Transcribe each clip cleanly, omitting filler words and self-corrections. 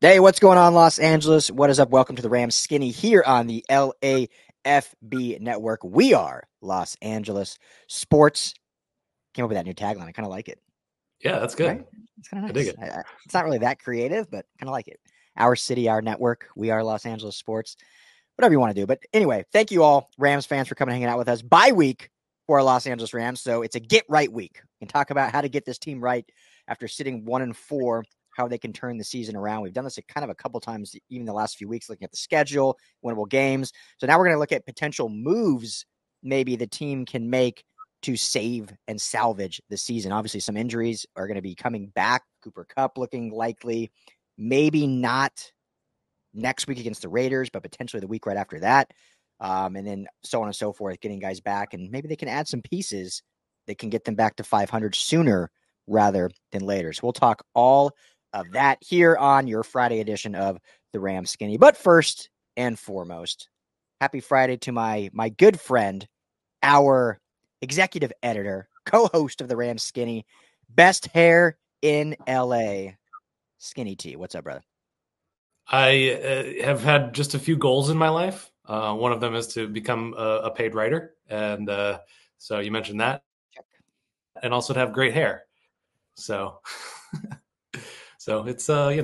Hey, what's going on, Los Angeles? What is up? Welcome to the Rams Skinny here on the LAFB network. We are Los Angeles Sports. Came up with that new tagline. I kind of like it. Yeah, that's Right? good. It's kind I of dig nice. it. It's not really that creative, but kind of like it. Our city, our network. We are Los Angeles Sports. Whatever you want to do. But anyway, thank you all, Rams fans, for coming and hanging out with us. Bye week for our Los Angeles Rams. So it's a get right week. We can talk about how to get this team right after sitting 1-4, how they can turn the season around. We've done this kind of a couple times, even the last few weeks, looking at the schedule, winnable games. So now we're going to look at potential moves maybe the team can make to save and salvage the season. Obviously, some injuries are going to be coming back. Cooper Kupp looking likely. Maybe not next week against the Raiders, but potentially the week right after that. And then so on and so forth, getting guys back. And maybe they can add some pieces that can get them back to 500 sooner rather than later. So we'll talk all of that here on your Friday edition of the Ram Skinny. But first and foremost, happy Friday to my good friend, our executive editor, co-host of the Ram Skinny, best hair in LA, Skinny T. What's up, brother? I have had just a few goals in my life. One of them is to become a paid writer, and so you mentioned that, and also to have great hair. So, so it's I've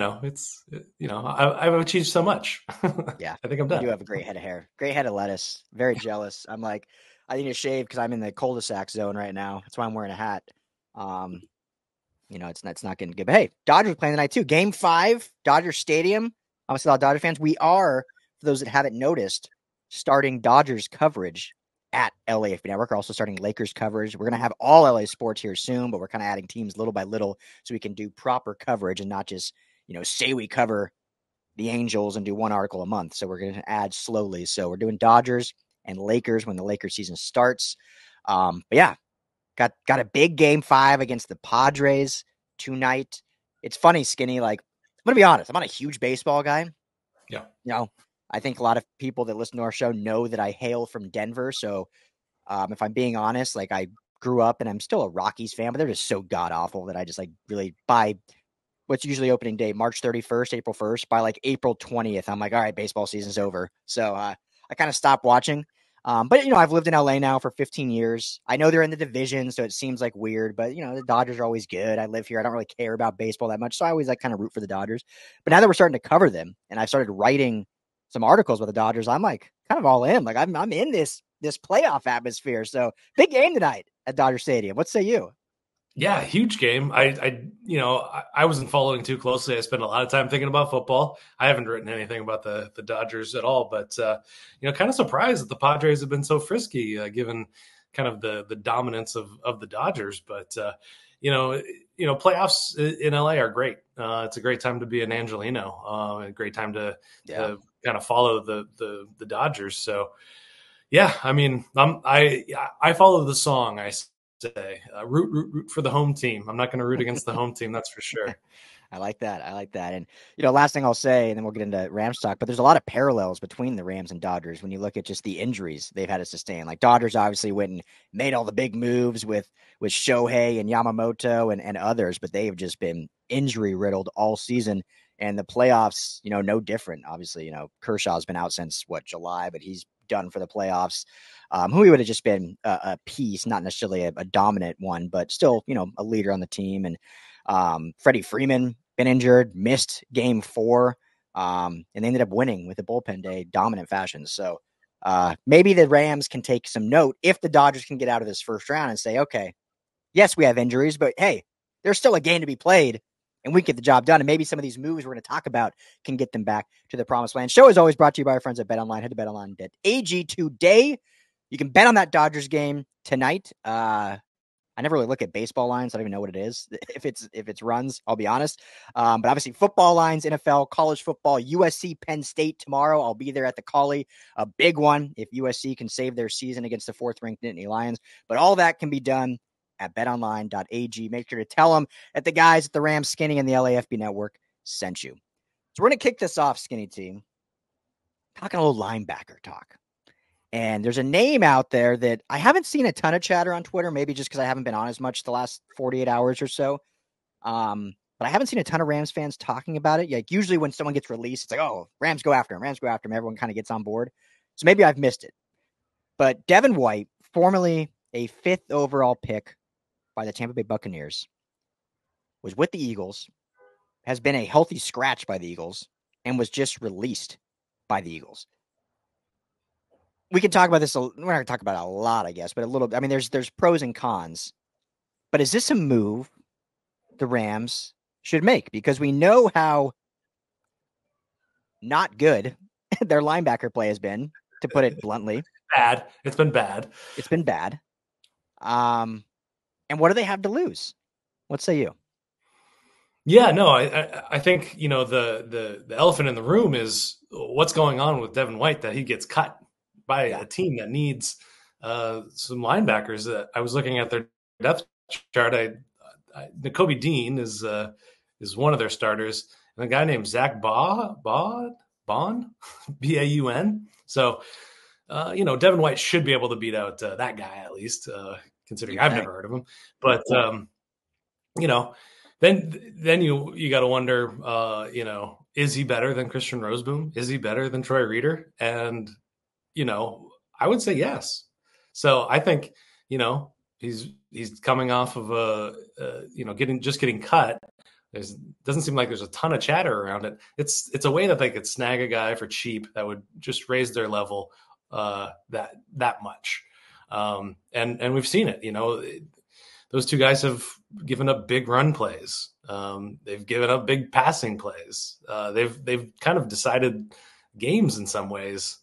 achieved so much. Yeah, I think I'm you done. do have a great head of hair. Great head of lettuce. Very jealous. I'm like, I need to shave because I'm in the cul-de-sac zone right now. That's why I'm wearing a hat. Um, it's not getting good. But hey, Dodgers playing tonight too. Game 5, Dodger Stadium. Obviously, a lot of Dodger fans. We are, for those that haven't noticed, starting Dodgers coverage at LAFB Network. We're also starting Lakers coverage. We're going to have all LA sports here soon, but we're kind of adding teams little by little so we can do proper coverage and not just, say we cover the Angels and do one article a month. So we're going to add slowly. So we're doing Dodgers and Lakers when the Lakers season starts. But yeah, got a big game 5 against the Padres tonight. It's funny, Skinny. Like, I'm going to be honest. I'm not a huge baseball guy. Yeah. I think a lot of people that listen to our show know that I hail from Denver. So if I'm being honest, like I grew up and I'm still a Rockies fan, but they're just so god awful that I just like really by what's usually opening day, March 31st, April 1st, by like April 20th, I'm like, all right, baseball season's over. So I kind of stopped watching. But, I've lived in LA now for 15 years. I know they're in the division, so it seems like weird, but, the Dodgers are always good. I live here. I don't really care about baseball that much. So I always like kind of root for the Dodgers. But now that we're starting to cover them and I've started writing some articles with the Dodgers, I'm like kind of all in. Like I'm in this playoff atmosphere. So big game tonight at Dodger Stadium. What say you? Yeah, huge game. I wasn't following too closely. I spent a lot of time thinking about football. I haven't written anything about the Dodgers at all, but kind of surprised that the Padres have been so frisky, given kind of the dominance of the Dodgers. But playoffs in LA are great. It's a great time to be an Angelino. A great time to Yeah. kind of follow the Dodgers. So yeah, I mean, I follow the song. I say root for the home team. I'm not going to root against the home team, that's for sure. I like that. I like that. And, last thing I'll say, and then we'll get into Rams talk, but there's a lot of parallels between the Rams and Dodgers when you look at just the injuries they've had to sustain. Like Dodgers obviously went and made all the big moves with Shohei and Yamamoto and others, but they have just been injury riddled all season. And the playoffs, no different. Obviously, Kershaw's been out since July, but he's done for the playoffs. Who he would have just been a piece, not necessarily a dominant one, but still, a leader on the team. And Freddie Freeman been injured, missed game 4, and they ended up winning with a bullpen day, dominant fashion. So maybe the Rams can take some note if the Dodgers can get out of this first round and say, okay, yes, we have injuries, but hey, there's still a game to be played, and we get the job done. And maybe some of these moves we're going to talk about can get them back to the promised land. Show is always brought to you by our friends at BetOnline. Head to BetOnline.ag today. You can bet on that Dodgers game tonight. I never really look at baseball lines. I don't even know what it is. If it's runs, I'll be honest. But obviously football lines, NFL, college football, USC, Penn State tomorrow. I'll be there at the Collie, a big one if USC can save their season against the 4th-ranked Nittany Lions. But all that can be done at betonline.ag. Make sure to tell them that the guys at the Rams Skinny and the LAFB Network sent you. So we're going to kick this off, Skinny team. Talking a little linebacker talk. And there's a name out there that I haven't seen a ton of chatter on Twitter, maybe just because I haven't been on as much the last 48 hours or so. but I haven't seen a ton of Rams fans talking about it. Like usually when someone gets released, it's like, oh, Rams go after him, Rams go after him. Everyone kind of gets on board. So maybe I've missed it. But Devin White, formerly a 5th overall pick by the Tampa Bay Buccaneers, was with the Eagles, has been a healthy scratch by the Eagles, and was just released by the Eagles. We can talk about this. We're not going to talk about it a lot, I guess, but a little. I mean, there's pros and cons. But is this a move the Rams should make? Because we know how not good their linebacker play has been, to put it bluntly. Bad. It's been bad. It's been bad. And what do they have to lose? What say you? Yeah, no, I think the elephant in the room is what's going on with Devin White, that he gets cut by a team that needs some linebackers. That I was looking at their depth chart. Nakobe Dean is one of their starters, and a guy named Zach Baun, Baun. So Devin White should be able to beat out that guy at least, considering I've never heard of him. But then you got to wonder, is he better than Christian Roseboom? Is he better than Troy Reeder? And I would say yes. So I think he's coming off of getting cut. Doesn't seem like there's a ton of chatter around it. It's a way that they could snag a guy for cheap that would just raise their level that much. And we've seen it. Those two guys have given up big run plays. They've given up big passing plays. They've kind of decided games in some ways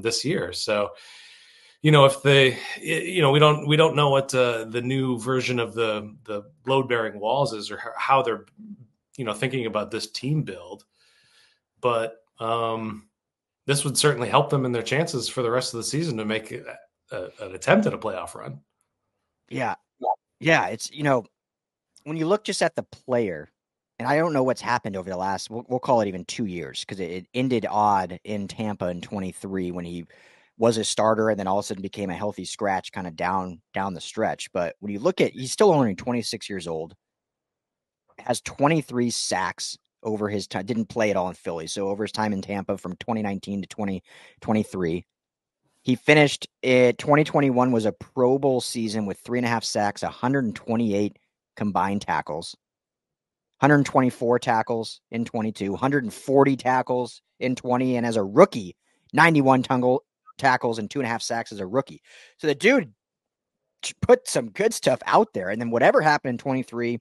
this year. So, if they, we don't know what the new version of the load bearing walls is, or how they're, thinking about this team build. But this would certainly help them in their chances for the rest of the season to make an attempt at a playoff run. Yeah. Yeah. It's, when you look just at the player, and I don't know what's happened over the last, we'll call it even 2 years, because it ended odd in Tampa in 23 when he was a starter and then all of a sudden became a healthy scratch kind of down the stretch. But when you look at, he's still only 26 years old, has 23 sacks over his time, didn't play at all in Philly. So over his time in Tampa from 2019 to 2023, he finished it. 2021 was a Pro Bowl season with 3.5 sacks, 128 combined tackles, 124 tackles in 22, 140 tackles in 20, and as a rookie, 91 tackles and 2.5 sacks as a rookie. So the dude put some good stuff out there. And then whatever happened in 23,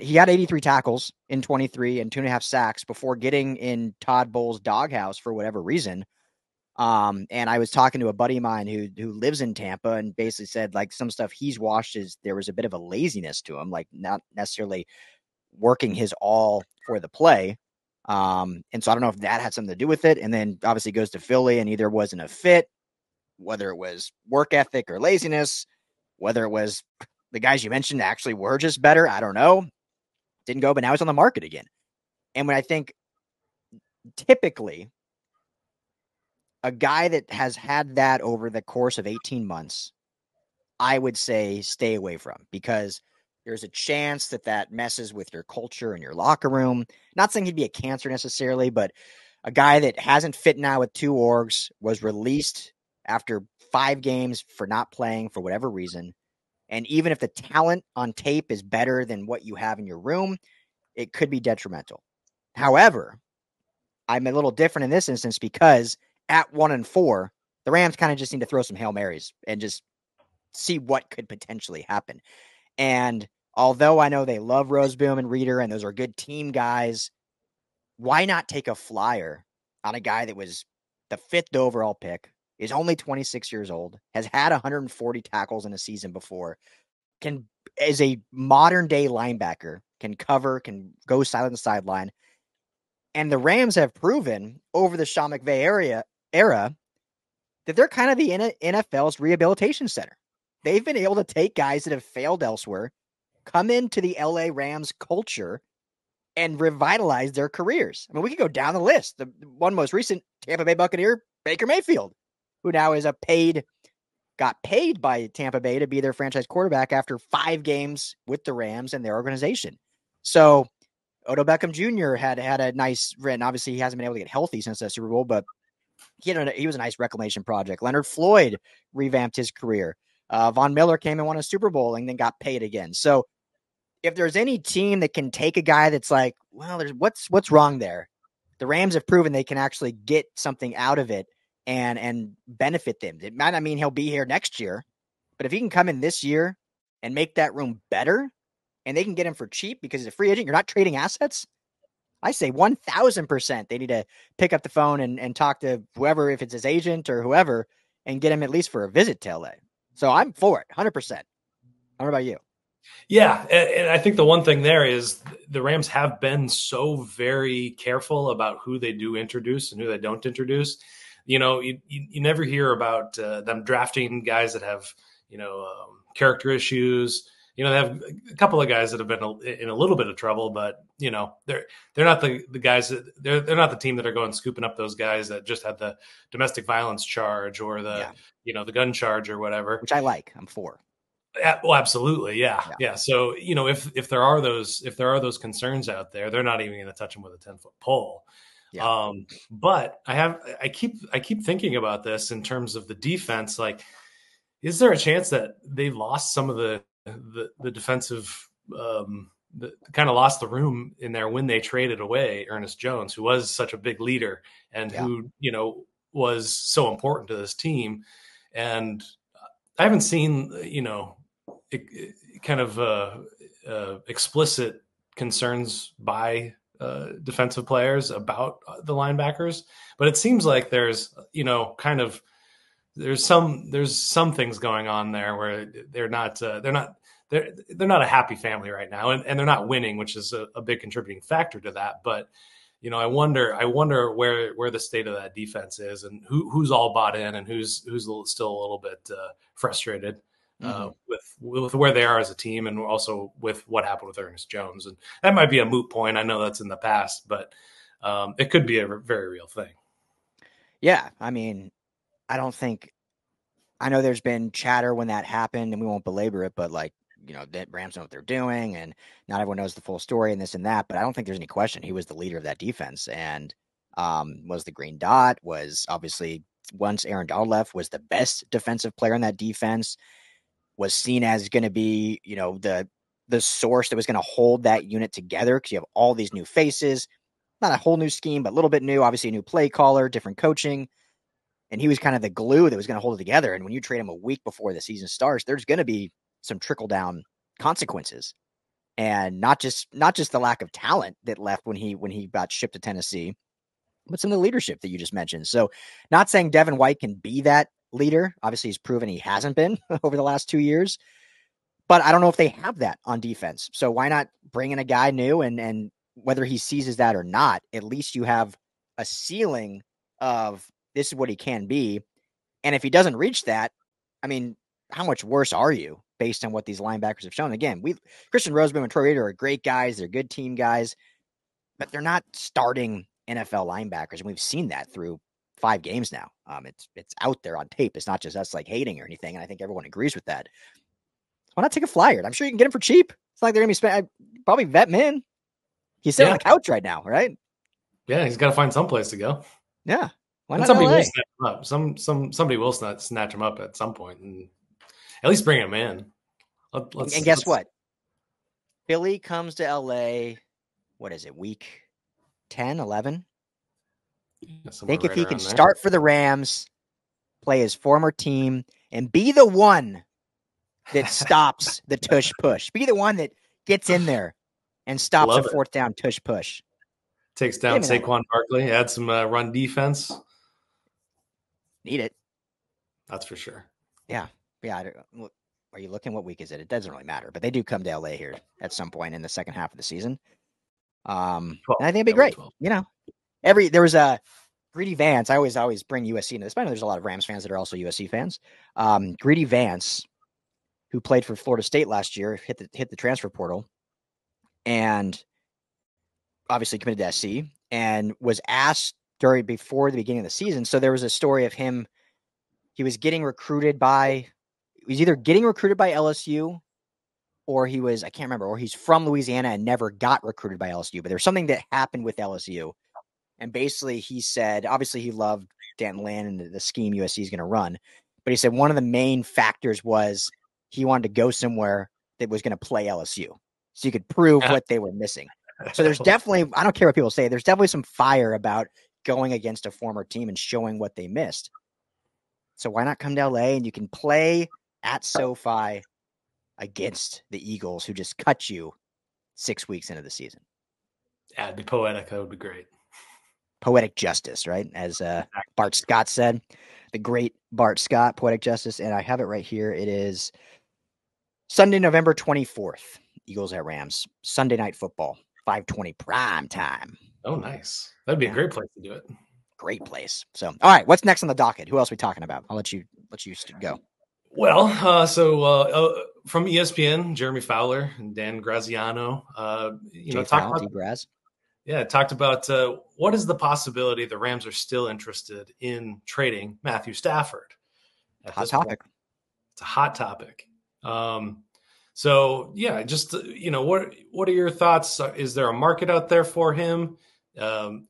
he had 83 tackles in 23 and 2.5 sacks before getting in Todd Bowles' doghouse for whatever reason. And I was talking to a buddy of mine who lives in Tampa and basically said, like, some stuff he's watched is there was a bit of a laziness to him, like not necessarily working his all for the play. And so I don't know if that had something to do with it. And then obviously goes to Philly and either wasn't a fit, whether it was work ethic or laziness, whether it was the guys you mentioned actually were just better. I don't know. Didn't go, but now he's on the market again. And when I think typically a guy that has had that over the course of 18 months, I would say stay away from, because there's a chance that messes with your culture and your locker room. Not saying he'd be a cancer necessarily, but a guy that hasn't fit now with 2 orgs, was released after 5 games for not playing for whatever reason. And even if the talent on tape is better than what you have in your room, it could be detrimental. However, I'm a little different in this instance because at 1-4, the Rams kind of just need to throw some Hail Marys and just see what could potentially happen. And although I know they love Roseboom and Reeder, and those are good team guys, why not take a flyer on a guy that was the 5th overall pick, is only 26 years old, has had 140 tackles in a season before, is a modern day linebacker, can cover, can go sideline to sideline. And the Rams have proven over the Sean McVay era that they're kind of the NFL's rehabilitation center. They've been able to take guys that have failed elsewhere, come into the LA Rams culture, and revitalize their careers. I mean, we could go down the list. The one most recent Tampa Bay Buccaneer, Baker Mayfield, who now is got paid by Tampa Bay to be their franchise quarterback after 5 games with the Rams and their organization. So Odell Beckham Jr. had a nice run. Obviously, he hasn't been able to get healthy since that Super Bowl, but he was a nice reclamation project. Leonard Floyd revamped his career. Von Miller came and won a Super Bowl and then got paid again. So if there's any team that can take a guy that's like, well, there's what's wrong there? The Rams have proven they can actually get something out of it and benefit them. It might not mean he'll be here next year, but if he can come in this year and make that room better, and they can get him for cheap because he's a free agent, you're not trading assets. I say 1,000% they need to pick up the phone and talk to whoever, if it's his agent or whoever, and get him at least for a visit to LA. So I'm for it, 100%. How about you? Yeah, and I think the one thing there is the Rams have been so very careful about who they do introduce and who they don't introduce. You know, you never hear about them drafting guys that have, character issues. You know, they have a couple of guys that have been in a little bit of trouble, but they're not the guys that they're not the team that are going scooping up those guys that just had the domestic violence charge or the the gun charge or whatever. Which I like. I'm for. Well, absolutely, yeah. So if there are those concerns out there, they're not even going to touch them with a 10-foot pole. Yeah. But I keep thinking about this in terms of the defense. Like, is there a chance that they've lost some of the defensive, kind of lost the room in there when they traded away Ernest Jones, who was such a big leader and who was so important to this team, and I haven't seen kind of explicit concerns by defensive players about the linebackers, but it seems like there's there's some things going on there where they're not a happy family right now, and they're not winning, which is a big contributing factor to that. But I wonder where the state of that defense is and who's all bought in and who's still a little bit frustrated with where they are as a team, and also with what happened with Ernest Jones. And that might be a moot point. I know that's in the past, but it could be a very real thing. Yeah, I mean, I know there's been chatter when that happened, and we won't belabor it, but the Rams know what they're doing, and not everyone knows the full story and this and that, but I don't think there's any question he was the leader of that defense, and was the green dot, was obviously, once Aaron Donald left, was the best defensive player in that defense, was seen as going to be, the source that was going to hold that unit together, because you have all these new faces, not a whole new scheme, but a little bit new, obviously a new play caller, different coaching, and he was kind of the glue that was going to hold it together. And when you trade him a week before the season starts, there's going to be some trickle down consequences, and not just the lack of talent that left when he got shipped to Tennessee, but some of the leadership that you just mentioned. So, not saying Devin White can be that leader. Obviously, he's proven he hasn't been over the last 2 years, but I don't know if they have that on defense. So why not bring in a guy new, and whether he seizes that or not, at least you have a ceiling of this is what he can be. And if he doesn't reach that, I mean, how much worse are you based on what these linebackers have shown? Again, Christian Roseboom and Troy Reeder are great guys. They're good team guys, but they're not starting NFL linebackers. And we've seen that through 5 games now. It's out there on tape. It's not just us hating or anything. And I think everyone agrees with that. Why not take a flyer? I'm sure you can get him for cheap. It's like they're going to be probably vet him in. He's sitting on the couch right now, right? Yeah, he's got to find some place to go. Yeah. Why not somebody LA? will snatch him up. Somebody will snatch him up at some point, and at least bring him in. And guess what? Philly comes to LA. What is it? Week 10, 11? Think if he can start for the Rams, play his former team, and be the one that stops the tush push. Be the one that gets in there and stops a fourth down tush push. Takes down Saquon Barkley, add some run defense. Need it. That's for sure. Yeah. Are you looking? What week is it? It doesn't really matter, but they do come to LA here at some point in the second half of the season. And I think it'd be great. 12. There was a Greedy Vance. I always bring USC into this. I know there's a lot of Rams fans that are also USC fans. Greedy Vance, who played for Florida State last year, hit the transfer portal, and obviously committed to SC, and was asked before the beginning of the season. So there was a story of him. He was either getting recruited by LSU or I can't remember, or he's from Louisiana and never got recruited by LSU. But there's something that happened with LSU. And basically he said, obviously he loved Danton Land and the scheme USC is going to run. But he said one of the main factors was he wanted to go somewhere that was going to play LSU. So you could prove what they were missing. So there's definitely, I don't care what people say, there's definitely some fire about going against a former team and showing what they missed. So why not come to LA and you can play at SoFi against the Eagles who just cut you 6 weeks into the season? Yeah, it'd be poetic. That would be great. Poetic justice, right? As Bart Scott said, the great Bart Scott, poetic justice. And I have it right here. It is Sunday, November 24th, Eagles at Rams, Sunday Night Football, 5:20 prime time. Oh, nice. That'd be a great place to do it. Great place. So, all right, what's next on the docket? Who else are we talking about? I'll let you go. Well, from ESPN, Jeremy Fowler and Dan Graziano, talked about what is the possibility the Rams are still interested in trading Matthew Stafford. Hot topic. It's a hot topic. What are your thoughts? Is there a market out there for him?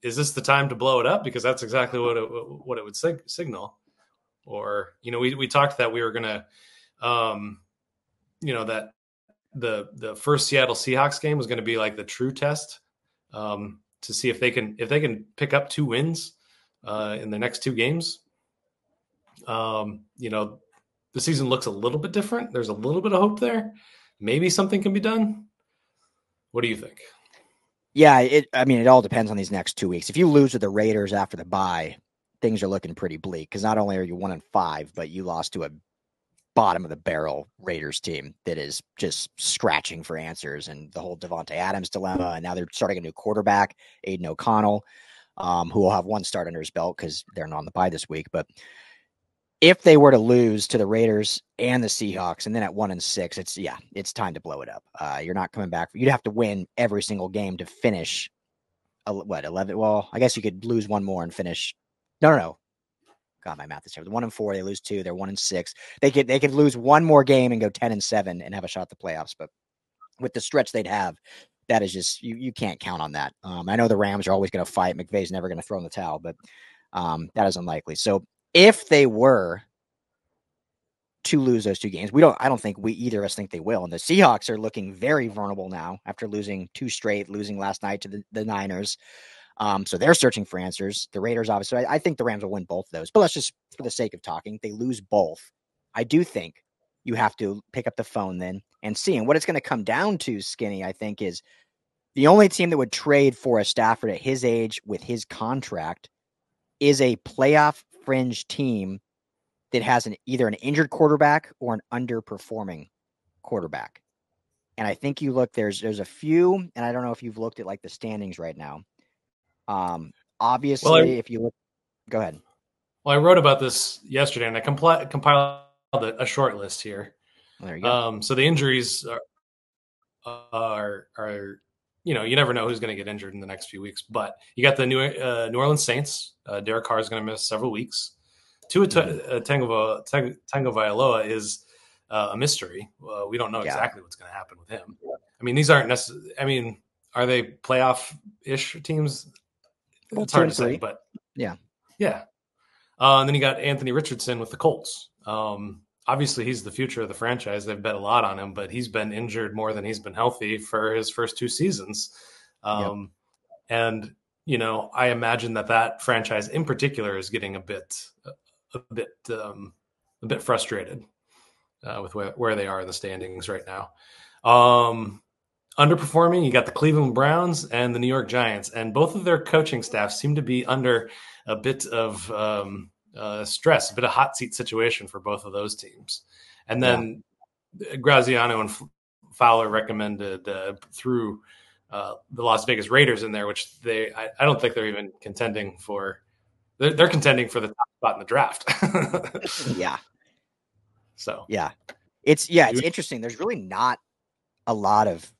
Is this the time to blow it up? Because that's exactly what it would signal. Or, we talked that we were going to, that the first Seattle Seahawks game was going to be like the true test to see if they can pick up 2 wins in the next 2 games. The season looks a little bit different. There's a little bit of hope there. Maybe something can be done. What do you think? Yeah, it all depends on these next 2 weeks. If you lose to the Raiders after the bye, things are looking pretty bleak because not only are you 1-5, but you lost to a bottom of the barrel Raiders team that is just scratching for answers, and the whole Devontae Adams dilemma. And now they're starting a new quarterback, Aiden O'Connell, who will have 1 start under his belt because they're not on the bye this week. But if they were to lose to the Raiders and the Seahawks, and then at 1-6, it's time to blow it up. You're not coming back. You'd have to win every single game to finish 11. Well, I guess you could lose 1 more and finish. No. God, my math is terrible. 1-4, they lose 2. They're 1-6. They could lose 1 more game and go 10-7 and have a shot at the playoffs. But with the stretch they'd have, that is just you can't count on that. I know the Rams are always going to fight. McVay's never going to throw in the towel, but that is unlikely. So if they were to lose those 2 games, I don't think either of us think they will. And the Seahawks are looking very vulnerable now after losing 2 straight, losing last night to the Niners. So they're searching for answers. The Raiders, obviously, I think the Rams will win both of those. But let's just, for the sake of talking, they lose both. I do think you have to pick up the phone then and see. And what it's going to come down to, Skinny, I think, is the only team that would trade for a Stafford at his age with his contract is a playoff fringe team that has either an injured quarterback or an underperforming quarterback. And I think you look, there's a few, and I don't know if you've looked at like the standings right now. Obviously, if you look, go ahead. Well, I wrote about this yesterday, and I compiled a short list here. Well, there you go. So the injuries are you never know who's going to get injured in the next few weeks. But you got the New Orleans Saints. Derek Carr is going to miss several weeks. Tua Tagovailoa is a mystery. We don't know exactly what's going to happen with him. I mean, these aren't necessarily. I mean, are they playoff-ish teams? Well, it's hard to say, but yeah. And then you got Anthony Richardson with the Colts. Obviously, he's the future of the franchise. They've bet a lot on him, but he's been injured more than he's been healthy for his first 2 seasons. And I imagine that franchise in particular is getting a bit frustrated with where they are in the standings right now. Underperforming, you got the Cleveland Browns and the New York Giants, and both of their coaching staff seem to be under a bit of stress, a bit of hot seat situation for both of those teams. And then Graziano and Fowler recommended through the Las Vegas Raiders in there, which I don't think they're even contending for. They're contending for the top spot in the draft. So it's interesting. There's really not a lot of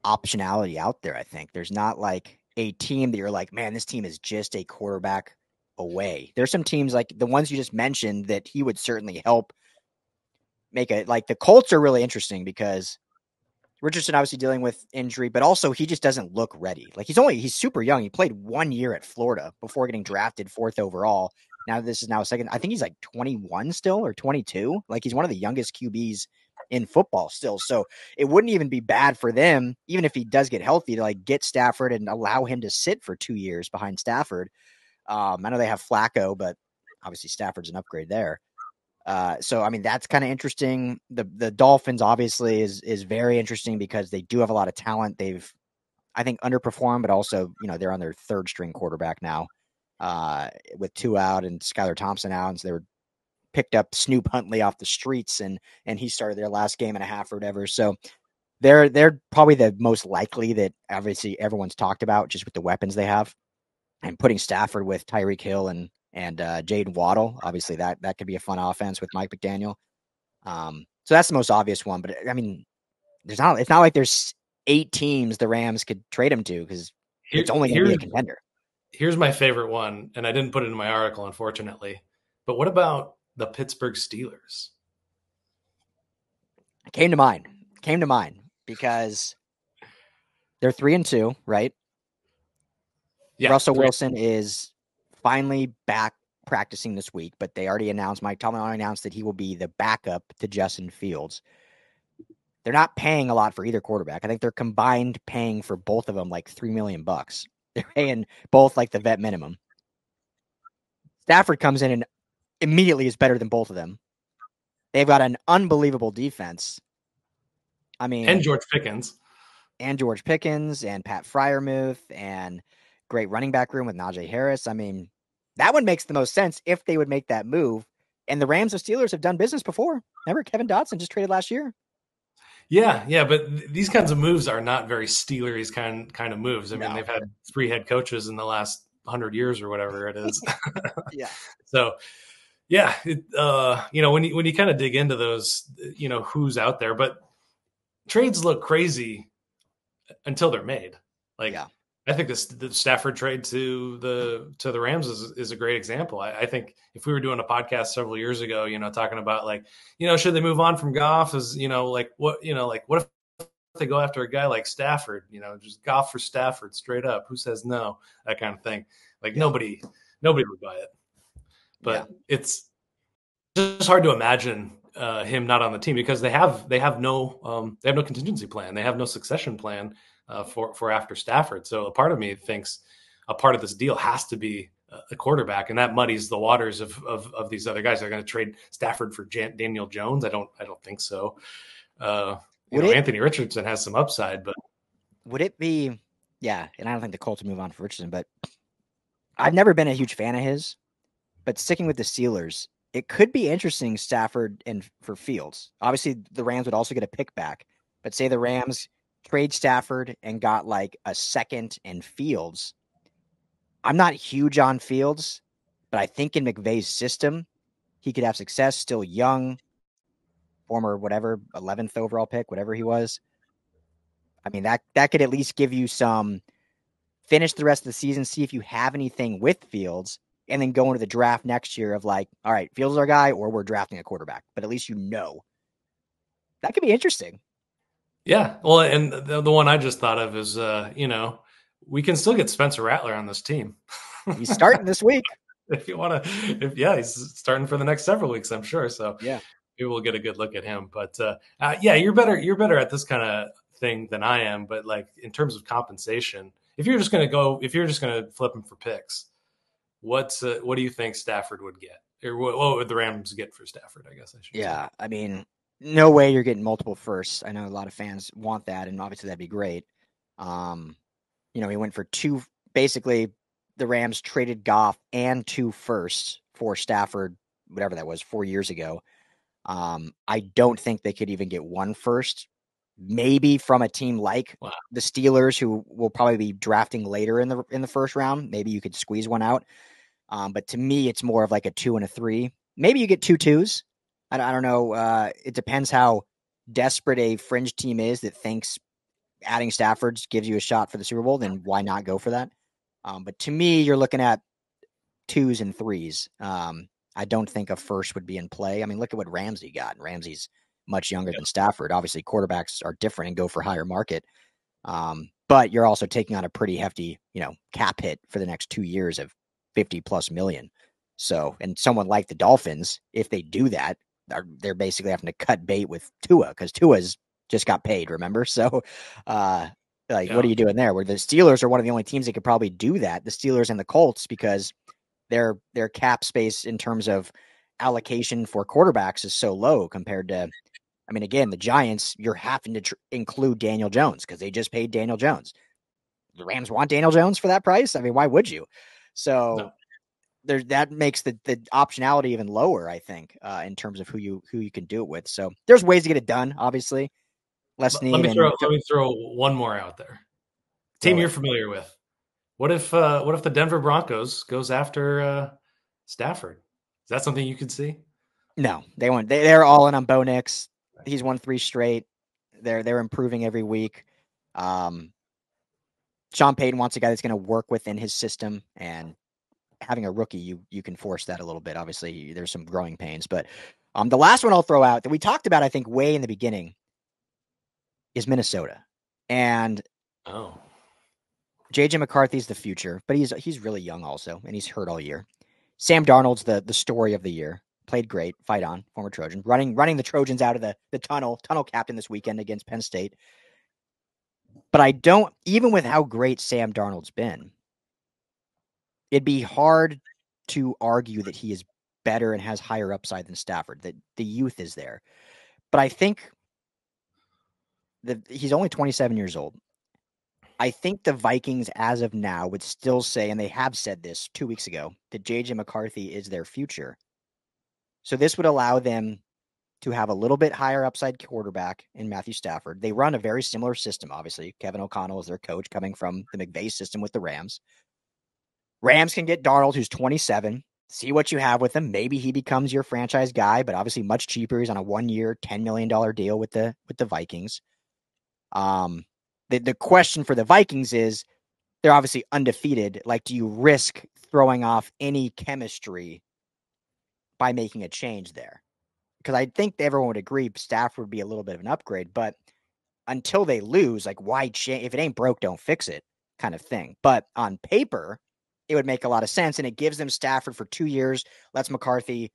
optionality out there. I think there's not like a team that you're like, man, this team is just a quarterback away. There's some teams like the ones you just mentioned that he would certainly help make like the Colts are really interesting because Richardson obviously dealing with injury, but also he just doesn't look ready. Like he's super young. He played 1 year at Florida before getting drafted 4th overall. Now this is now second. I think he's like 21 still or 22. Like he's one of the youngest QBs in football still. So it wouldn't even be bad for them, even if he does get healthy, to like get Stafford and allow him to sit for 2 years behind Stafford. I know they have Flacco, but obviously Stafford's an upgrade there. So I mean that's kind of interesting. The Dolphins obviously is very interesting because they do have a lot of talent. They've I think underperformed, but also they're on their 3rd string quarterback now, with 2 out and Skylar Thompson out, and so they were picked up Snoop Huntley off the streets and he started their last game and a half or whatever. So they're probably the most likely that obviously everyone's talked about just with the weapons they have, and putting Stafford with Tyreek Hill and Jaden Waddle. Obviously that could be a fun offense with Mike McDaniel. So that's the most obvious one, but I mean, it's not like there's 8 teams the Rams could trade him to because it's only going to be a contender. Here's my favorite one, and I didn't put it in my article, unfortunately. But what about the Pittsburgh Steelers? Came to mind because they're 3-2, right? Yeah, Russell Wilson is finally back practicing this week, but they already announced, Mike Tomlin already announced that he will be the backup to Justin Fields. They're not paying a lot for either quarterback. I think they're combined paying for both of them like $3 million. They're paying both like the vet minimum. Stafford comes in and immediately is better than both of them. They've got an unbelievable defense. I mean, and George Pickens and Pat Freiermuth and great running back room with Najee Harris. I mean, that one makes the most sense if they would make that move. And the Rams and Steelers have done business before. Remember, Kevin Dotson just traded last year. Yeah, but these kinds of moves are not very Steelers kind of moves. I mean, they've had 3 head coaches in the last 100 years or whatever it is. Yeah. So, yeah, when you kind of dig into those, who's out there, but trades look crazy until they're made. Like, yeah. I think the Stafford trade to the Rams is a great example. I think if we were doing a podcast several years ago, talking about like, should they move on from Goff? Is what if they go after a guy like Stafford? Just Goff for Stafford straight up. Who says no? That kind of thing. Like nobody would buy it. But it's just hard to imagine him not on the team because they have no contingency plan. They have no succession plan. For after Stafford. So a part of me thinks a part of this deal has to be a quarterback, and that muddies the waters of these other guys. They're going to trade Stafford for Daniel Jones. I don't think so. Anthony Richardson has some upside, but would it be? Yeah, and I don't think the Colts will move on for Richardson, but I've never been a huge fan of his. But sticking with the Steelers, it could be interesting Stafford and for Fields. Obviously, the Rams would also get a pick back, but say the Rams trade Stafford and got like a second and Fields. I'm not huge on Fields, but I think in McVay's system, he could have success, still young, former whatever, 11th overall pick, whatever he was. I mean, that could at least give you some finish the rest of the season, see if you have anything with Fields, and then go into the draft next year of like, all right, Fields is our guy, or we're drafting a quarterback. But at least that could be interesting. Yeah, well, and the one I just thought of is, we can still get Spencer Rattler on this team. He's starting this week. If you want to, he's starting for the next several weeks, I'm sure. So yeah, maybe we'll get a good look at him. But you're better at this kind of thing than I am. But like in terms of compensation, if you're just going to flip him for picks, what do you think Stafford would get, or what would the Rams get for Stafford? I guess I should. Yeah, say. I mean. No way you're getting multiple firsts. I know a lot of fans want that, and obviously that'd be great. He went for 2. Basically, the Rams traded Goff and 2 firsts for Stafford, whatever that was, 4 years ago. I don't think they could even get 1 first. Maybe from a team like the Steelers, who will probably be drafting later in the first round. Maybe you could squeeze one out. But to me, it's more of like a 2 and a 3. Maybe you get 2 2s. I don't know. It depends how desperate a fringe team is that thinks adding Stafford gives you a shot for the Super Bowl. Then why not go for that? But to me, you're looking at 2s and 3s. I don't think a first would be in play. I mean, look at what Ramsey got. Ramsey's much younger than Stafford. Obviously, quarterbacks are different and go for higher market. But you're also taking on a pretty hefty, cap hit for the next 2 years of 50 plus million. So, and someone like the Dolphins, if they do that, they're basically having to cut bait with Tua because Tua's just got paid, remember? So, what are you doing there? Where the Steelers are one of the only teams that could probably do that, the Steelers and the Colts, because their cap space in terms of allocation for quarterbacks is so low compared to, again, the Giants, you're having to include Daniel Jones because they just paid Daniel Jones. The Rams want Daniel Jones for that price? Why would you? So that makes the optionality even lower, I think, in terms of who you can do it with. So there's ways to get it done, obviously. Let me throw one more out there. Team you're familiar with. What if the Denver Broncos goes after Stafford? Is that something you could see? No, they won't. They're all in on Bo Nix. He's won 3 straight. They're improving every week. Sean Payton wants a guy that's going to work within his system, and having a rookie, you can force that a little bit. Obviously, there's some growing pains, but the last one I'll throw out that we talked about, I think, way in the beginning, is Minnesota, and JJ McCarthy's the future, but he's really young also, and he's hurt all year. Sam Darnold's the story of the year. Played great, fight on, former Trojan, running the Trojans out of the tunnel captain this weekend against Penn State. But I don't, even with how great Sam Darnold's been, it'd be hard to argue that he is better and has higher upside than Stafford, that the youth is there. But I think that he's only 27 years old. I think the Vikings, as of now, would still say, and they have said this 2 weeks ago, that JJ McCarthy is their future. So this would allow them to have a little bit higher upside quarterback in Matthew Stafford. They run a very similar system, obviously. Kevin O'Connell is their coach, coming from the McVay system with the Rams. Rams can get Darnold, who's 27. See what you have with him. Maybe he becomes your franchise guy, but obviously much cheaper. He's on a 1-year, $10 million deal with the Vikings. The question for the Vikings is, they're obviously undefeated. Do you risk throwing off any chemistry by making a change there? Because I think everyone would agree Stafford would be a little bit of an upgrade, but until they lose, why change? If it ain't broke, don't fix it kind of thing. But on paper, it would make a lot of sense, and it gives them Stafford for 2 years, lets McCarthy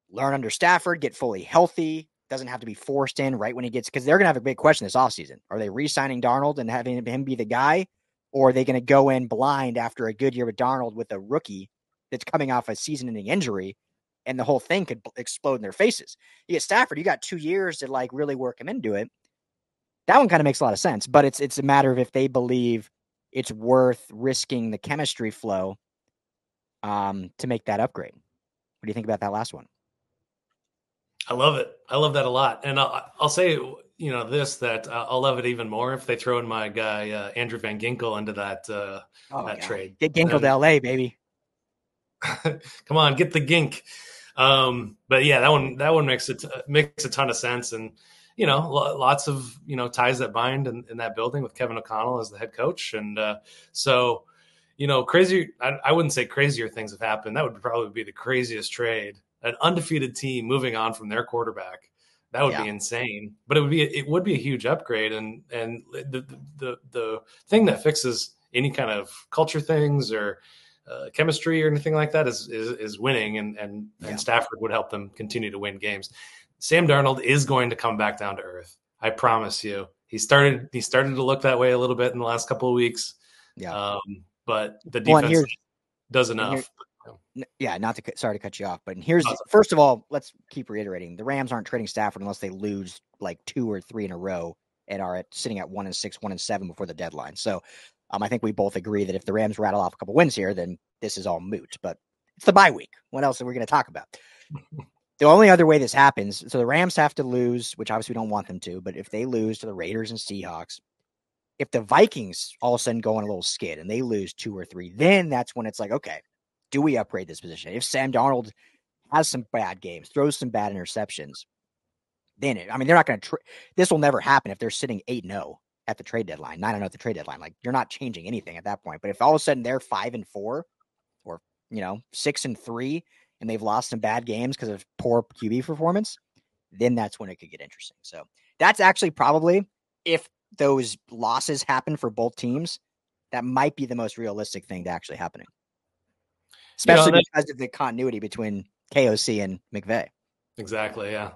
learn under Stafford, get fully healthy, doesn't have to be forced in right when he gets, because they're going to have a big question this offseason. Are they re-signing Darnold and having him be the guy, or are they going to go in blind after a good year with Darnold with a rookie that's coming off a season-ending injury, and the whole thing could explode in their faces? You get Stafford, you got 2 years to really work him into it. That one kind of makes a lot of sense, but it's a matter of if they believe it's worth risking the chemistry flow to make that upgrade. What do you think about that last one? I love it. I love that a lot. And I'll say, that I'll love it even more if they throw in my guy, Andrew Van Ginkel, into that trade. Get Ginkel to LA, baby. Come on, get the Gink. But yeah, that one makes a ton of sense. And, lots of, ties that bind in that building with Kevin O'Connell as the head coach. And so, crazy. I wouldn't say crazier things have happened. That would probably be the craziest trade. An undefeated team moving on from their quarterback. That would be insane, but it would be a huge upgrade. And the thing that fixes any kind of culture things or chemistry or anything like that is winning, and Stafford would help them continue to win games. Sam Darnold is going to come back down to earth. I promise you. He started to look that way a little bit in the last couple of weeks. Yeah. But the defense does enough. Sorry to cut you off, but first of all, let's keep reiterating, the Rams aren't trading Stafford unless they lose 2 or 3 in a row and are sitting at 1-6, 1-7 before the deadline. So I think we both agree that if the Rams rattle off a couple wins here, then this is all moot. But it's the bye week. What else are we going to talk about? The only other way this happens, so the Rams have to lose, which obviously we don't want them to, but if they lose to the Raiders and Seahawks, if the Vikings all of a sudden go on a little skid and they lose 2 or 3, then that's when it's okay, do we upgrade this position? If Sam Darnold has some bad games, throws some bad interceptions, then they're not going to. This will never happen if they're sitting 8-0 at the trade deadline, 9-0 at the trade deadline. You're not changing anything at that point. But if all of a sudden they're 5-4, or 6-3, and they've lost some bad games because of poor QB performance, then that's when it could get interesting. So that's actually probably, if those losses happen for both teams, that might be the most realistic thing to actually happening, especially because of the continuity between KOC and McVay. Exactly, yeah.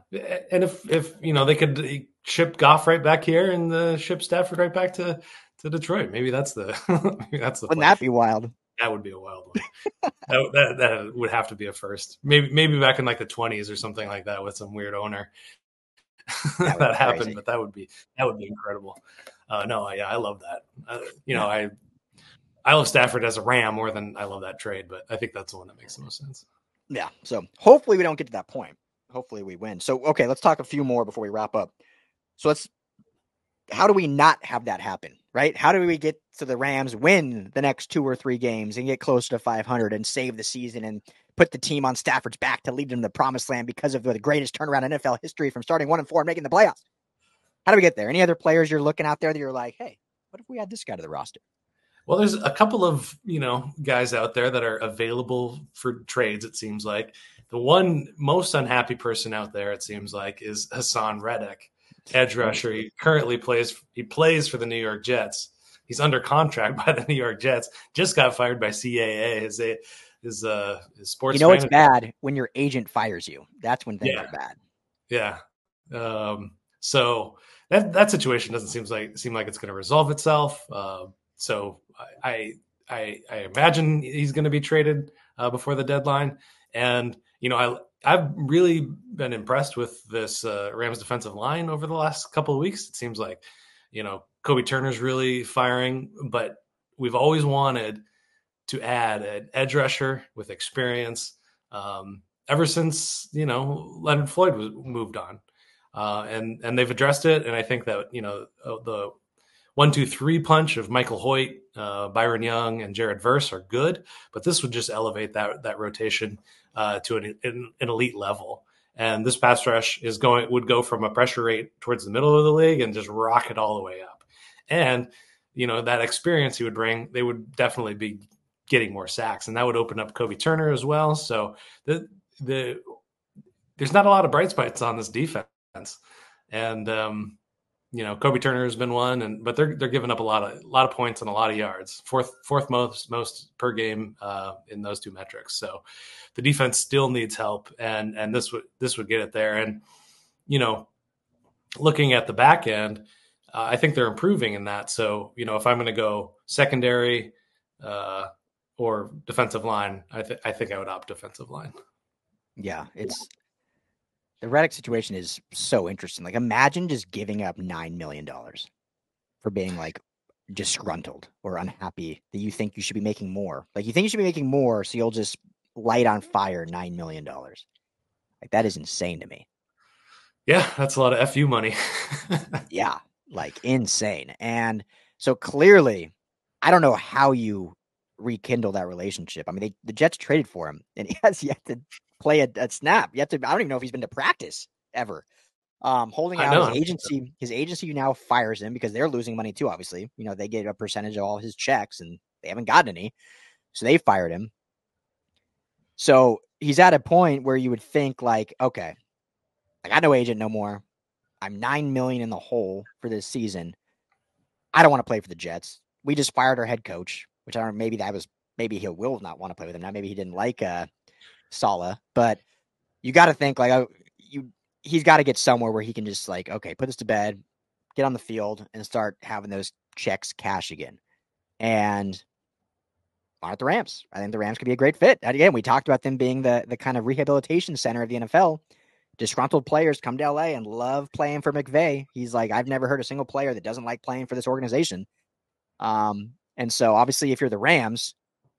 And if they could ship Goff right back here and ship Stafford right back to Detroit, maybe that's the Wouldn't that be wild? That would be a wild one. that would have to be a first. Maybe back in like the 20s or something like that with some weird owner that happened, but that would be incredible. No, yeah, I love that. I love Stafford as a Ram more than I love that trade, but I think that's the one that makes the most sense. Yeah. So hopefully we don't get to that point. Hopefully we win. So, okay, let's talk a few more before we wrap up. So how do we not have that happen, right? How do we get to the Rams, win the next 2 or 3 games and get close to 500 and save the season and put the team on Stafford's back to lead them to the promised land because of the greatest turnaround in NFL history from starting 1-4 and making the playoffs? How do we get there? Any other players you're looking out there that you're like, hey, what if we add this guy to the roster? Well, there's a couple of, guys out there that are available for trades, it seems like. The one most unhappy person out there, it seems like, is Hassan Reddick, edge rusher. He currently plays for the New York Jets. He's under contract by the New York Jets. Just got fired by CAA. His sports. It's bad when your agent fires you. That's when things are bad. Yeah. So that situation doesn't seem like it's going to resolve itself. So I imagine he's going to be traded before the deadline. And I've really been impressed with this Rams defensive line over the last couple of weeks. It seems like Kobie Turner's really firing, but we've always wanted to add an edge rusher with experience ever since Leonard Floyd was moved on, and they've addressed it. And I think that the 1-2-3 punch of Michael Hoyt, Byron Young, and Jared Verse are good, but this would just elevate that rotation to an elite level. And this pass rush would go from a pressure rate towards the middle of the league and just rock it all the way up. And that experience he would bring, they would definitely be getting more sacks, and that would open up Kobie Turner as well. So there's not a lot of bright spots on this defense, and Kobie Turner has been one, but they're giving up a lot of points and a lot of yards, fourth most per game in those two metrics. So the defense still needs help, and this would get it there. And looking at the back end, I think they're improving in that. So if I'm going to go secondary or defensive line, I think I would opt defensive line. Yeah, the Reddick situation is so interesting. Like, imagine just giving up $9 million for being like disgruntled or unhappy that you think you should be making more. Like, you think you should be making more, so you'll just light on fire $9 million. Like, that is insane to me. Yeah, that's a lot of FU money. Yeah, like insane. And so clearly, I don't know how you rekindle that relationship. I mean, the Jets traded for him, and he has yet to play a snap. I don't even know if he's been to practice ever. Holding out his agency now fires him because they're losing money too, obviously. They get a percentage of all his checks, and they haven't gotten any. So they fired him. So he's at a point where you would think, like, okay, I got no agent no more. I'm $9 million in the hole for this season. I don't want to play for the Jets. We just fired our head coach, which I don't know, maybe he will not want to play with him now. Maybe he didn't like Saleh, but you got to think like he's got to get somewhere where he can just like, okay, put this to bed, get on the field, and start having those checks cash again. And why not the Rams? I think the Rams could be a great fit. And again, we talked about them being the kind of rehabilitation center of the NFL. Disgruntled players come to LA and love playing for McVay. He's like, I've never heard a single player that doesn't like playing for this organization. And so obviously if you're the Rams,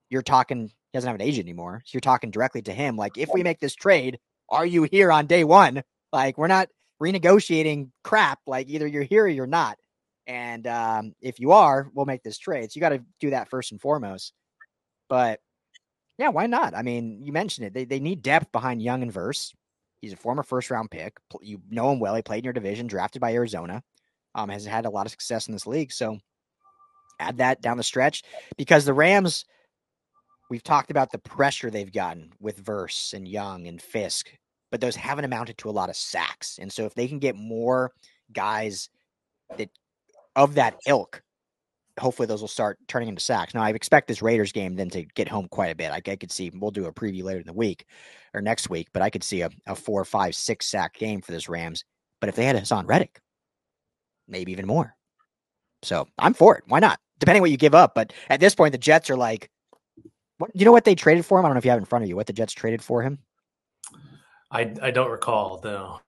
you're talking, he doesn't have an agent anymore. So you're talking directly to him. Like, if we make this trade, are you here on day one? Like, we're not renegotiating crap. Like, either you're here or you're not. And if you are, we'll make this trade. So you got to do that first and foremost. But yeah, why not? I mean, you mentioned it. They need depth behind Young and Verse. He's a former first-round pick. You know him well. He played in your division, drafted by Arizona. Has had a lot of success in this league. So add that down the stretch, because the Rams, we've talked about the pressure they've gotten with Verse and Young and Fisk but those haven't amounted to a lot of sacks. And so if they can get more guys that of that ilk, hopefully those will start turning into sacks. Now, I expect this Raiders game then to get home quite a bit. I could see, we'll do a preview later in the week or next week, but I could see a 4, 5, 6 sack game for this Rams. But if they had Hassan Reddick, maybe even more. So I'm for it. Why not? Depending what you give up. But at this point, the Jets are like, what, you know what they traded for him? I don't know if you have it in front of you, what the Jets traded for him. I don't recall, though.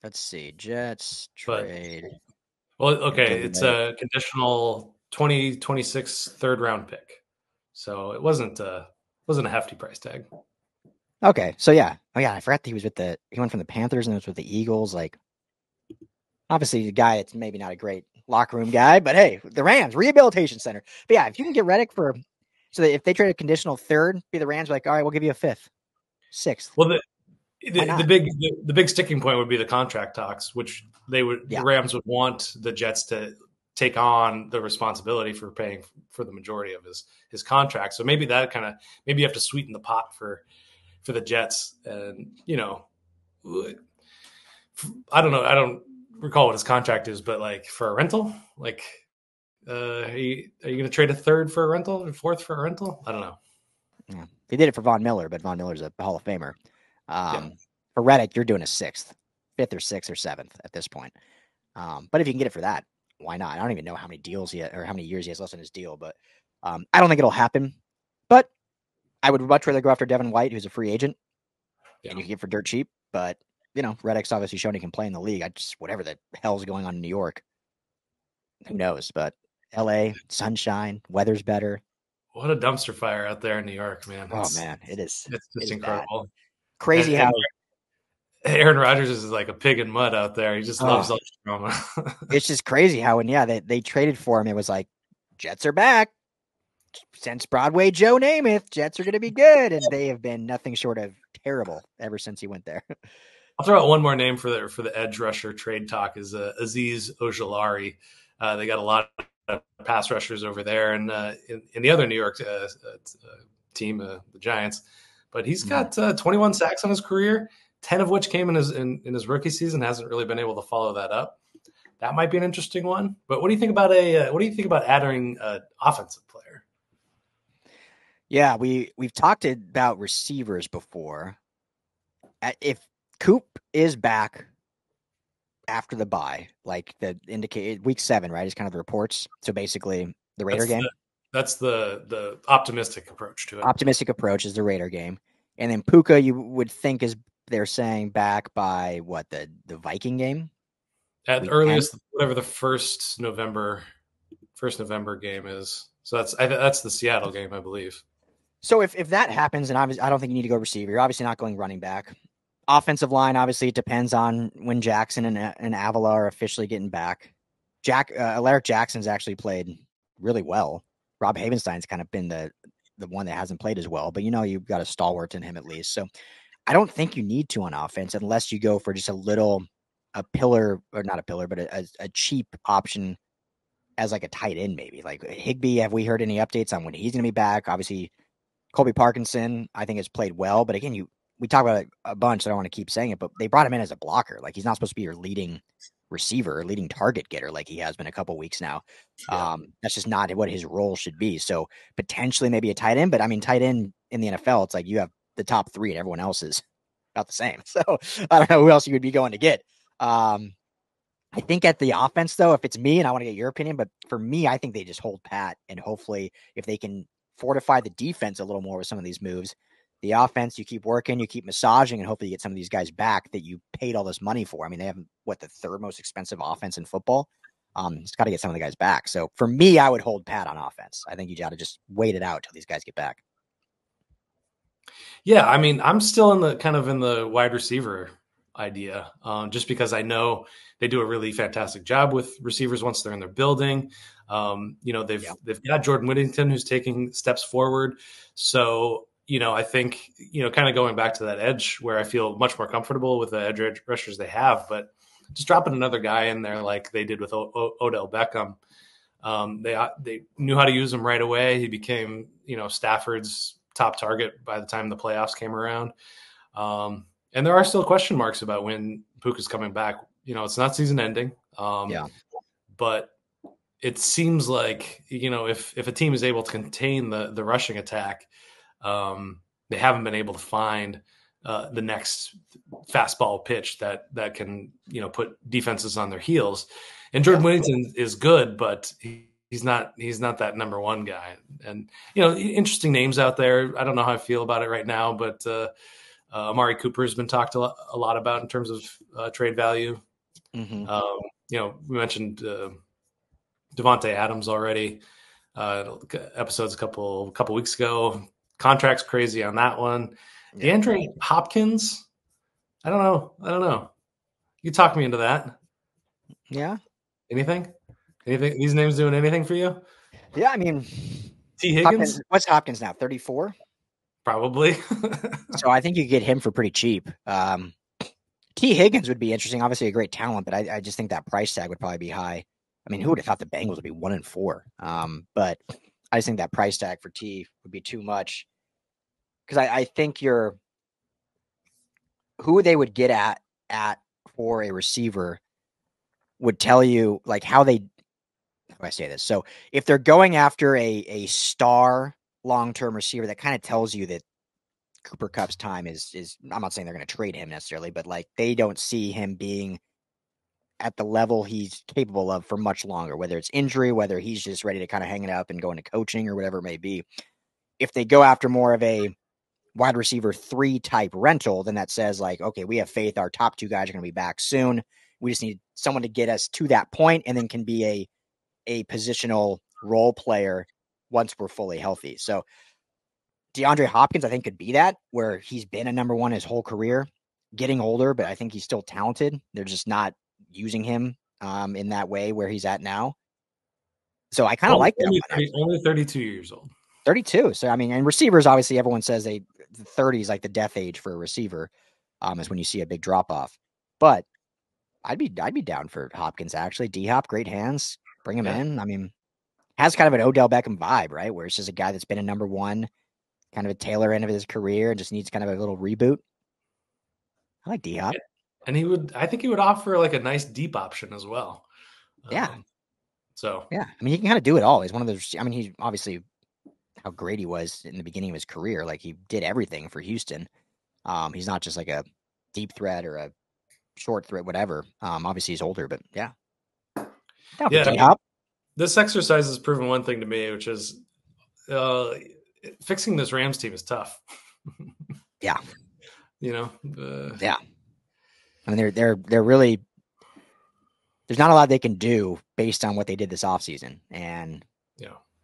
Let's see. Jets trade. Well, okay. It's a conditional 2026 third round pick. So it wasn't a hefty price tag. Okay. So yeah. Oh yeah. I forgot that he went from the Panthers and was with the Eagles. Like, obviously the guy, it's maybe not a great locker room guy, but hey, the Rams rehabilitation center. But yeah, if you can get Reddick so that if they trade a conditional third, be the Rams like, all right, we'll give you a 5th, 6th. Well, the big sticking point would be the contract talks, which the Rams would want the Jets to take on the responsibility for paying for the majority of his contract. So maybe that maybe you have to sweeten the pot for the Jets. And, I don't know. I don't recall what his contract is, but like for a rental, like, are you going to trade a third for a rental and 4th for a rental? I don't know. Yeah. They did it for Von Miller, but Von Miller's a Hall of Famer. For Reddick, you're doing a 6th, 5th or 6th or 7th at this point. But if you can get it for that, why not? I don't even know how many deals or how many years he has left on his deal, but I don't think it'll happen. But I would much rather go after Devin White, who's a free agent, and you can get for dirt cheap. But Reddick's obviously shown he can play in the league. Whatever the hell's going on in New York, who knows? But LA, sunshine, weather's better. What a dumpster fire out there in New York, man. Man, it is. It's just incredible. Bad. Crazy how Aaron Rodgers is like a pig in mud out there. He just loves all the drama. It's just crazy how when they traded for him, it was like, Jets are back. Since Broadway Joe Namath, Jets are going to be good, and they have been nothing short of terrible ever since he went there. I'll throw out one more name for the edge rusher trade talk is Azeez Ojulari. They got a lot of pass rushers over there, and in the other New York team, the Giants. But he's got 21 sacks on his career, 10 of which came in his rookie season. Hasn't really been able to follow that up. That might be an interesting one. But what do you think about adding an offensive player? Yeah, we've talked about receivers before. If Kupp is back after the bye, like the indicated week 7, right, is kind of the reports. So basically the Raider game. That's the optimistic approach to it. Optimistic approach is the Raider game. And then Puka, you would think they're saying back by what, the Viking game? At earliest, whatever the first November game is. So that's the Seattle game, I believe. So if that happens, and I don't think you need to go receiver. You're obviously not going running back. Offensive line, obviously, it depends on when Jackson and Avila are officially getting back. Alaric Jackson's actually played really well. Rob Havenstein's kind of been the one that hasn't played as well, but you've got a stalwart in him at least. So I don't think you need to on offense unless you go for just a pillar, or not a pillar, but a cheap option as like a tight end, maybe. Like Higbee, have we heard any updates on when he's going to be back? Obviously, Colby Parkinson, I think, has played well, but again, we talk about it a bunch, so I don't want to keep saying it, but they brought him in as a blocker. Like, he's not supposed to be your leading receiver or leading target getter like he has been a couple weeks now. Yeah. That's just not what his role should be. So potentially maybe a tight end, but I mean, tight end in the NFL, it's like you have the top 3 and everyone else is about the same. So I don't know who else you would be going to get. I think at the offense, though, if it's me, and I want to get your opinion, but for me, I think they just hold pat, and hopefully if they can fortify the defense a little more with some of these moves, the offense, you keep working, you keep massaging, and hopefully you get some of these guys back that you paid all this money for. I mean, they have the 3rd most expensive offense in football. It's got to get some of the guys back. So for me, I would hold pat on offense. I think you got to just wait it out till these guys get back. Yeah, I mean, I'm still in the wide receiver idea, just because I know they do a really fantastic job with receivers once they're in their building. They've got Jordan Whittington who's taking steps forward. So, I think, kind of going back to that edge where I feel much more comfortable with the edge rushers they have, but just dropping another guy in there like they did with Odell Beckham. They knew how to use him right away. He became, Stafford's top target by the time the playoffs came around. And there are still question marks about when Puka's coming back. It's not season ending. Yeah. But it seems like, if a team is able to contain the rushing attack, they haven't been able to find the next fastball pitch that can, put defenses on their heels. And Jordan Whittington is good, but he's not that number one guy. And, interesting names out there. I don't know how I feel about it right now, but Amari Cooper has been talked a lot about in terms of trade value. Mm-hmm. We mentioned Devontae Adams already. Episodes a couple weeks ago. Contract's crazy on that one. Yeah. DeAndre Hopkins. I don't know. You talk me into that. Yeah. Anything? These names doing anything for you? Yeah, I mean, T. Higgins. What's Hopkins now? 34. Probably. So I think you could get him for pretty cheap. T. Higgins would be interesting. Obviously, a great talent, but I just think that price tag would probably be high. I mean, who would have thought the Bengals would be 1-4? But I just think that price tag for T would be too much, because I think who they would get at for a receiver would tell you like how do I say this? So if they're going after a star long-term receiver, that kind of tells you that Cooper Kupp's time is I'm not saying they're going to trade him necessarily, but like they don't see him being at the level he's capable of for much longer, whether it's injury, whether he's just ready to kind of hang it up and go into coaching or whatever it may be. If they go after more of a wide receiver 3 type rental, then that says like, okay, we have faith our top 2 guys are going to be back soon. We just need someone to get us to that point and then can be a positional role player once we're fully healthy. So DeAndre Hopkins, I think, could be that, where he's been a number one his whole career, getting older, but I think he's still talented. They're just not using him in that way where he's at now. So I kind of like that one. Only 32 years old. 32. So, I mean, and receivers, obviously, everyone says 30 is like the death age for a receiver, is when you see a big drop off. But I'd be down for Hopkins, actually. D-Hop, great hands. Bring him in. I mean, has kind of an Odell Beckham vibe, right? Where it's just a guy that's been a number one, kind of a tailor end of his career, and just needs kind of a little reboot. I like D-Hop. And I think he would offer like a nice deep option as well. Yeah. Yeah, I mean, he can kind of do it all. He's one of those. I mean, he's obviously how great he was in the beginning of his career. Like he did everything for Houston. He's not just like a deep threat or a short threat, whatever. Obviously he's older, but yeah. D-Hop. This exercise has proven one thing to me, which is fixing this Rams team is tough. Yeah. Yeah. I mean, they're really, there's not a lot they can do based on what they did this offseason. And,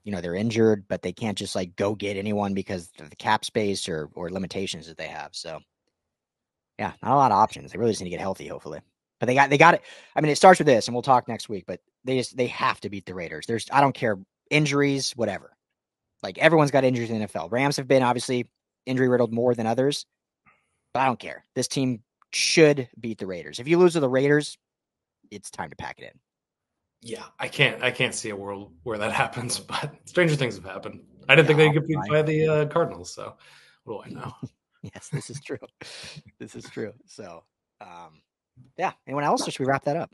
they're injured, but they can't just like go get anyone because of the cap space or limitations that they have. So, yeah, not a lot of options. They really just need to get healthy, hopefully. But they got it. I mean, it starts with this, and we'll talk next week, but they have to beat the Raiders. I don't care, injuries, whatever. Like, everyone's got injuries in the NFL. Rams have been obviously injury riddled more than others, but I don't care. This team should beat the Raiders. If you lose to the Raiders, it's time to pack it in. Yeah, I can't see a world where that happens, but stranger things have happened. I didn't think they could beat by the Cardinals, so what do I know? Yes, this is true. This is true. So, yeah. Anyone else, or should we wrap that up?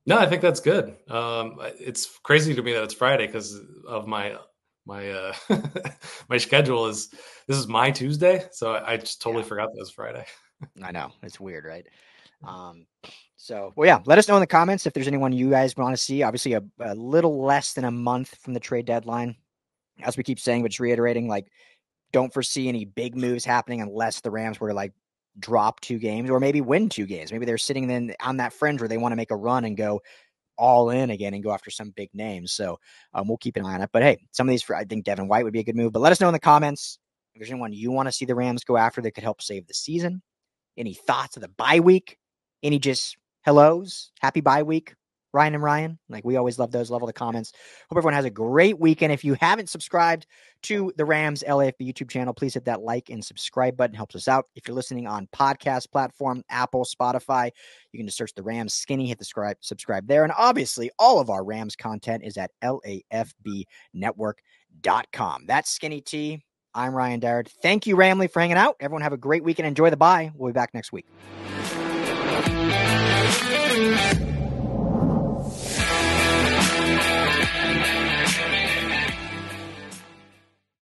No, I think that's good. It's crazy to me that it's Friday because of my my schedule this is my Tuesday, so I just totally forgot that it was Friday. I know, it's weird, right? So, well, yeah, let us know in the comments if there's anyone you guys want to see. Obviously, a little less than a month from the trade deadline. As we keep saying, but just reiterating, like, don't foresee any big moves happening unless the Rams were to like drop 2 games or maybe win 2 games. Maybe they're sitting then on that fringe where they want to make a run and go all in again and go after some big names. So we'll keep an eye on it. But hey, some of these, I think Devin White would be a good move. But let us know in the comments if there's anyone you want to see the Rams go after that could help save the season. Any thoughts of the bye week? Any just hellos? Happy bye week, Ryan and Ryan. Like, we always love those. Love all the comments. Hope everyone has a great weekend. If you haven't subscribed to the Rams LAFB YouTube channel, please hit that like and subscribe button. Helps us out. If you're listening on podcast platform, Apple, Spotify, you can just search the Rams Skinny, hit the subscribe there. And obviously, all of our Rams content is at LAFBnetwork.com. That's Skinny T. I'm Ryan Darrett. Thank you, Ramley, for hanging out. Everyone have a great weekend. Enjoy the bye. We'll be back next week.